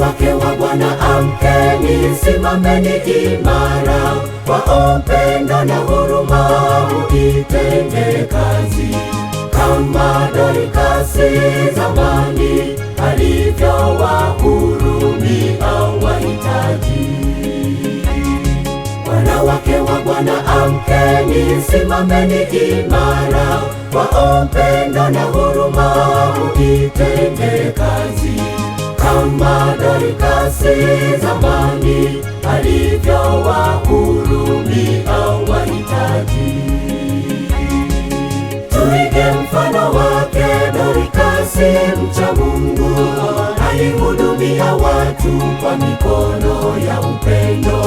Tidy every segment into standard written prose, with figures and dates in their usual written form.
Wanawake wa Bwana amkeni, simameni imara, kwa upendo na huruma muitende kazi, kama Dorikasi zamani alivyowahurumia wahitaji. Wanawake wa Bwana amkeni, simameni imara, kwa upendo na huruma muitende kazi, kama Dorikasi zamani alivyowahurumia wahitaji. Tuige mfano wake Dorikasi mcha Mungu, alihudumia watu kwa mikono ya upendo.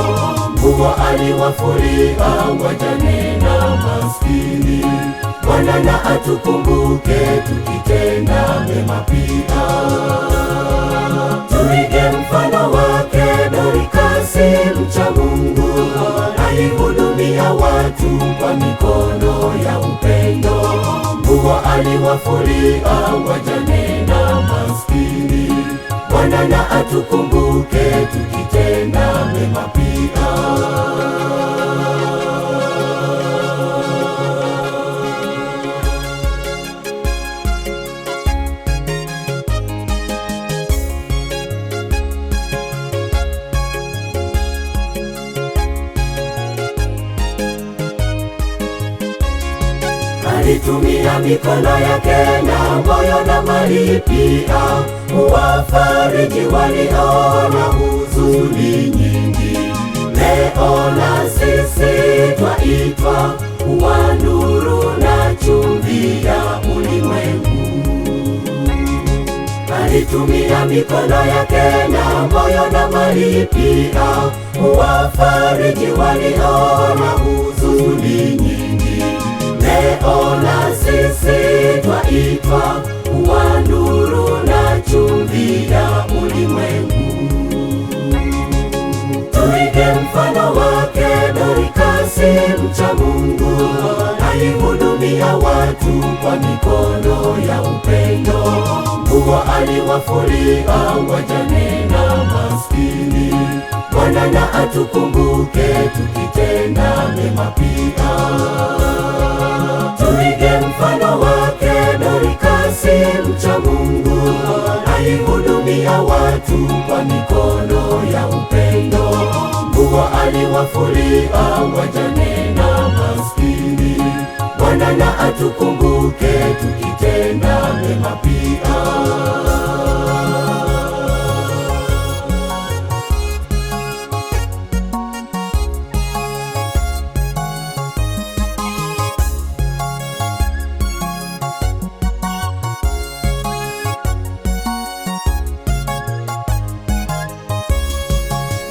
Nguo aliwafulia wajane na maskini. Bwana na atukumbuke tukitenda mema pia. Tuige mfano wake Dorikasi mcha Mungu, alihudumia watu kwa mikono ya upendo. Nguo aliwafulia wajane na maskini. Bwana na atukumbuke tukitenda mema pia. Alitumia mikono yake na moyo na mali pia, kuwafariji walio na huzuni nyingi. Leo na sisi twaitwa kuwa nuru na chumvi ya ulimwengu. Alitumia mikono yake na moyo na mali pia, kuwafariji walio na huzuni nyingi. Leo na sisi twaitwa kuwa nuru na chumvi ya ulimwengu. Tuige mfano wake Dorikasi mcha Mungu, alihudumia watu kwa mikono ya upendo. Nguo aliwafulia wajane na maskini. Bwana na atukumbuke tukitenda mema pia. Tuige mfano wake Dorikasi mcha Mungu, alihudumia watu kwa mikono ya upendo. Nguo aliwafulia wajane na maskini. Bwana na atukumbuke tukitenda mema pia.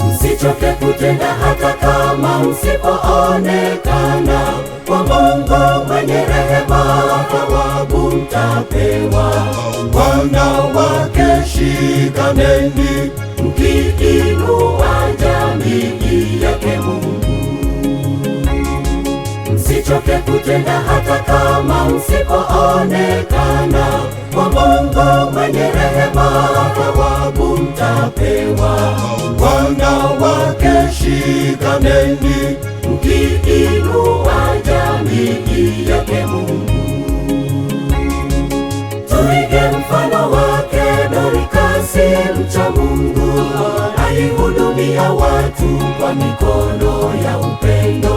Msichoke kutenda hata kama msipoonekana. Kwa Mungu mwenye rehema thawabu mtapewa. Wanawake shikaneni, mkiinua jamii yake Mungu. Msichoke kutenda hata kama msipoonekana. Kwa Mungu mwenye rehema thawabu mtapewa. Wanawake shikaneni, mkiinua jamii yake Mungu. Tuige mfano wake Dorikasi mcha Mungu, alihudumia watu kwa mikono ya upendo.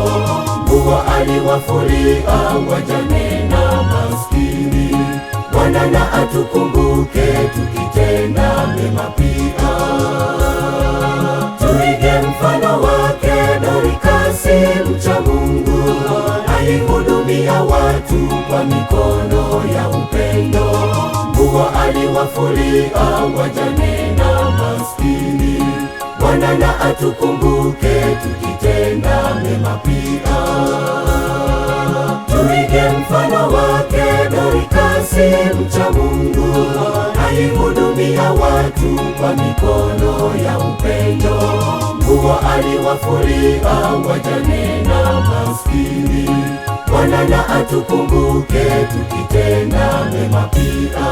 Nguo aliwafulia wajane na maskini. Bwana na atukumbuke tukitenda mema pia. Tuige mfano wake Dorikasi mcha Mungu, alihudumia watu kwa mikono ya upendo. Nguo aliwafulia wajane na maskini. Bwana na atukumbuke tukitenda mema pia. Tuige mfano wake Dorikasi mcha Mungu, alihudumia watu kwa mikono ya upendo. Nguo aliwafulia wajane na maskini. Bwana na atukumbuke tukitenda mema pia.